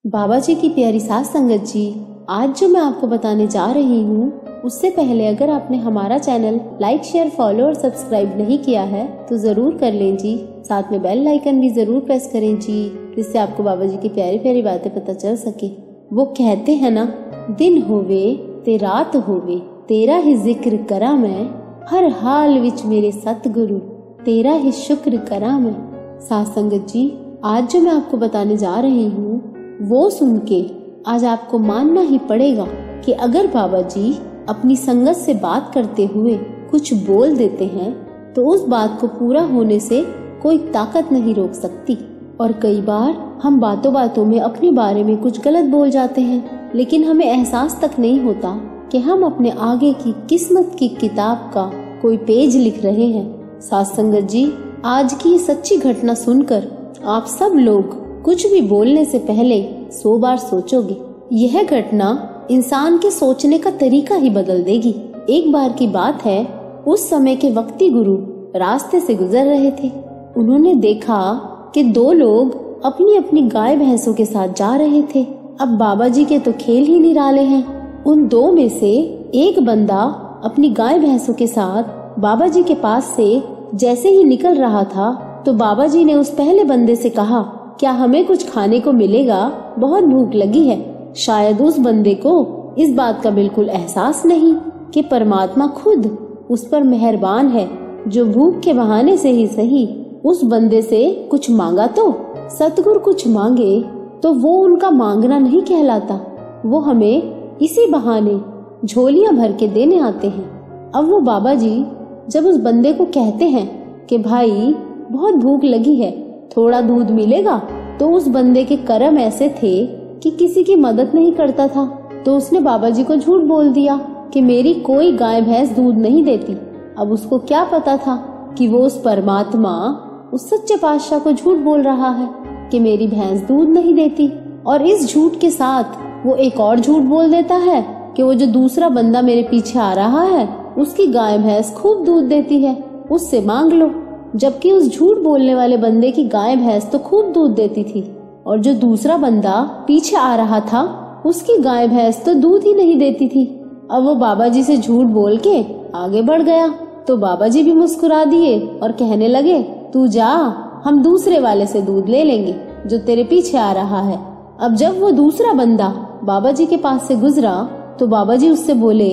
बाबा जी की प्यारी सास संगत जी, आज जो मैं आपको बताने जा रही हूँ उससे पहले अगर आपने हमारा चैनल लाइक, शेयर, फॉलो और सब्सक्राइब नहीं किया है तो जरूर कर लें जी। साथ में बेल आइकन भी जरूर प्रेस करें जी, जिससे आपको बाबा जी की प्यारी प्यारी बातें पता चल सके। वो कहते हैं ना, दिन होवे ते रात होवे, तेरा ही जिक्र करा मैं, हर हाल विच मेरे सतगुरु, तेरा ही शुक्र करा मैं। सास संगत जी, आज जो मैं आपको बताने जा रही हूँ वो सुन के आज आपको मानना ही पड़ेगा कि अगर बाबा जी अपनी संगत से बात करते हुए कुछ बोल देते हैं तो उस बात को पूरा होने से कोई ताकत नहीं रोक सकती। और कई बार हम बातों बातों में अपने बारे में कुछ गलत बोल जाते हैं, लेकिन हमें एहसास तक नहीं होता कि हम अपने आगे की किस्मत की किताब का कोई पेज लिख रहे हैं। सास संगत जी, आज की ये सच्ची घटना सुनकर आप सब लोग कुछ भी बोलने से पहले 100 बार सोचोगे। यह घटना इंसान के सोचने का तरीका ही बदल देगी। एक बार की बात है, उस समय के वक्ती गुरु रास्ते से गुजर रहे थे। उन्होंने देखा कि 2 लोग अपनी अपनी गाय भैंसों के साथ जा रहे थे। अब बाबा जी के तो खेल ही निराले हैं। उन 2 में से एक बंदा अपनी गाय भैंसों के साथ बाबा जी के पास से जैसे ही निकल रहा था तो बाबा जी ने उस पहले बंदे से कहा, क्या हमें कुछ खाने को मिलेगा? बहुत भूख लगी है। शायद उस बंदे को इस बात का बिल्कुल एहसास नहीं कि परमात्मा खुद उस पर मेहरबान है, जो भूख के बहाने से ही सही उस बंदे से कुछ मांगा। तो सतगुरु कुछ मांगे तो वो उनका मांगना नहीं कहलाता, वो हमें इसी बहाने झोलियां भर के देने आते हैं। अब वो बाबा जी जब उस बंदे को कहते हैं कि भाई बहुत भूख लगी है, थोड़ा दूध मिलेगा, तो उस बंदे के कर्म ऐसे थे कि किसी की मदद नहीं करता था। तो उसने बाबा जी को झूठ बोल दिया कि मेरी कोई गाय भैंस दूध नहीं देती। अब उसको क्या पता था कि वो उस परमात्मा, उस सच्चे पातशाह को झूठ बोल रहा है कि मेरी भैंस दूध नहीं देती। और इस झूठ के साथ वो एक और झूठ बोल देता है कि वो जो दूसरा बंदा मेरे पीछे आ रहा है उसकी गाय भैंस खूब दूध देती है, उससे मांग लो। जबकि उस झूठ बोलने वाले बंदे की गाय भैंस तो खूब दूध देती थी, और जो दूसरा बंदा पीछे आ रहा था उसकी गाय भैंस तो दूध ही नहीं देती थी। अब वो बाबा जी से झूठ बोल के आगे बढ़ गया तो बाबा जी भी मुस्कुरा दिए और कहने लगे, तू जा, हम दूसरे वाले से दूध ले लेंगे जो तेरे पीछे आ रहा है। अब जब वो दूसरा बंदा बाबा जी के पास से गुजरा तो बाबा जी उससे बोले,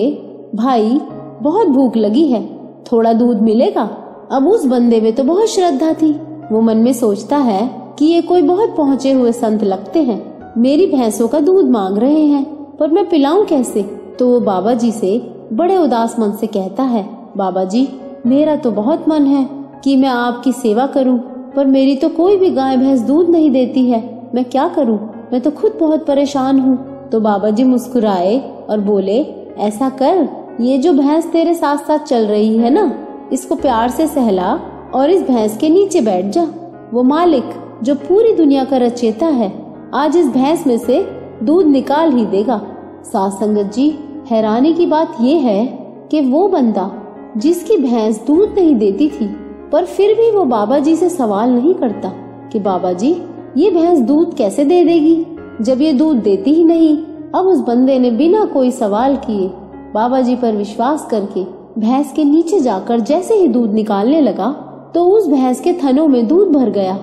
भाई बहुत भूख लगी है, थोड़ा दूध मिलेगा? अब उस बंदे में तो बहुत श्रद्धा थी। वो मन में सोचता है कि ये कोई बहुत पहुँचे हुए संत लगते हैं, मेरी भैंसों का दूध मांग रहे हैं, पर मैं पिलाऊं कैसे? तो वो बाबा जी से बड़े उदास मन से कहता है, बाबा जी मेरा तो बहुत मन है कि मैं आपकी सेवा करूं, पर मेरी तो कोई भी गाय भैंस दूध नहीं देती है, मैं क्या करूं? मैं तो खुद बहुत परेशान हूं। तो बाबा जी मुस्कुराए और बोले, ऐसा कर, ये जो भैंस तेरे साथ साथ चल रही है ना, इसको प्यार से सहला और इस भैंस के नीचे बैठ जा। वो मालिक जो पूरी दुनिया का रचेता है आज इस भैंस में से दूध निकाल ही देगा। सास संगत जी, हैरानी की बात ये है कि वो बंदा जिसकी भैंस दूध नहीं देती थी, पर फिर भी वो बाबा जी से सवाल नहीं करता कि बाबा जी ये भैंस दूध कैसे दे देगी जब ये दूध देती ही नहीं। अब उस बंदे ने बिना कोई सवाल किए बाबा जी पर विश्वास करके भैंस के नीचे जाकर जैसे ही दूध निकालने लगा तो उस भैंस के थनों में दूध भर गया।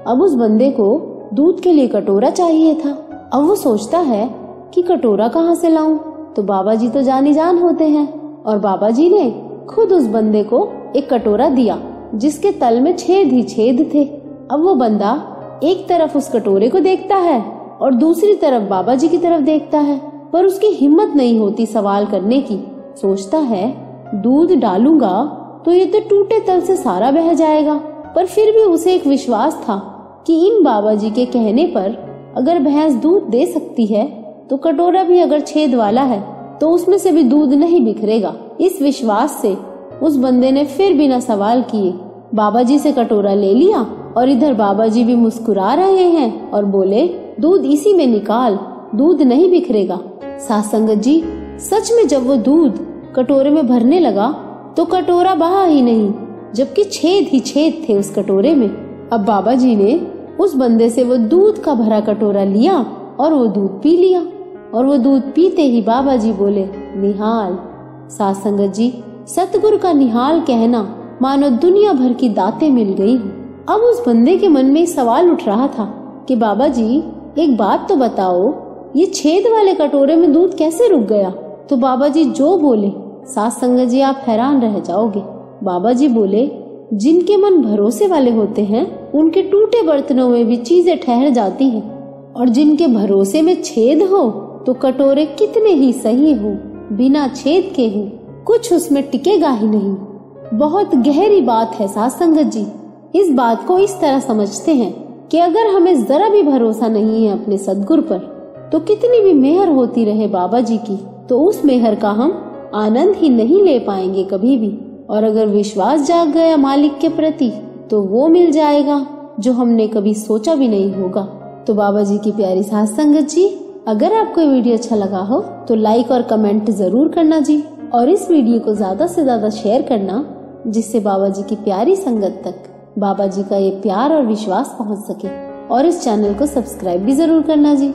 अब उस बंदे को दूध के लिए कटोरा चाहिए था। अब वो सोचता है कि कटोरा कहाँ से लाऊं? तो बाबा जी तो जानी जान होते हैं, और बाबा जी ने खुद उस बंदे को एक कटोरा दिया जिसके तल में छेद ही छेद थे। अब वो बंदा एक तरफ उस कटोरे को देखता है और दूसरी तरफ बाबा जी की तरफ देखता है, पर उसकी हिम्मत नहीं होती सवाल करने की। सोचता है दूध डालूंगा तो ये तो टूटे तल से सारा बह जाएगा, पर फिर भी उसे एक विश्वास था कि इन बाबा जी के कहने पर अगर भैंस दूध दे सकती है तो कटोरा भी अगर छेद वाला है तो उसमें से भी दूध नहीं बिखरेगा। इस विश्वास से उस बंदे ने फिर बिना सवाल किए बाबा जी से कटोरा ले लिया, और इधर बाबा जी भी मुस्कुरा रहे हैं और बोले, दूध इसी में निकाल, दूध नहीं बिखरेगा। सास संगत जी, सच में जब वो दूध कटोरे में भरने लगा तो कटोरा बहा ही नहीं, जबकि छेद ही छेद थे उस कटोरे में। अब बाबा जी ने उस बंदे से वो दूध का भरा कटोरा लिया और वो दूध पी लिया। और वो दूध पीते ही बाबा जी बोले, निहाल। साथ संगत जी, सतगुरु का निहाल कहना मानो दुनिया भर की दातें मिल गई हो। अब उस बंदे के मन में सवाल उठ रहा था कि बाबा जी एक बात तो बताओ, ये छेद वाले कटोरे में दूध कैसे रुक गया? तो बाबा जी जो बोले, साथ संगत जी आप हैरान रह जाओगे। बाबा जी बोले, जिनके मन भरोसे वाले होते हैं उनके टूटे बर्तनों में भी चीजें ठहर जाती हैं, और जिनके भरोसे में छेद हो तो कटोरे कितने ही सही हो, बिना छेद के हो, कुछ उसमें टिकेगा ही नहीं। बहुत गहरी बात है साथ संगत जी। इस बात को इस तरह समझते हैं कि अगर हमें जरा भी भरोसा नहीं है अपने सद्गुरु पर, तो कितनी भी मेहर होती रहे बाबा जी की, तो उस मेहर का हम आनंद ही नहीं ले पाएंगे कभी भी। और अगर विश्वास जाग गया मालिक के प्रति, तो वो मिल जाएगा जो हमने कभी सोचा भी नहीं होगा। तो बाबा जी की प्यारी साथ संगत जी, अगर आपको ये वीडियो अच्छा लगा हो तो लाइक और कमेंट जरूर करना जी, और इस वीडियो को ज्यादा से ज्यादा शेयर करना, जिससे बाबा जी की प्यारी संगत तक बाबा जी का ये प्यार और विश्वास पहुंच सके। और इस चैनल को सब्सक्राइब भी जरूर करना जी।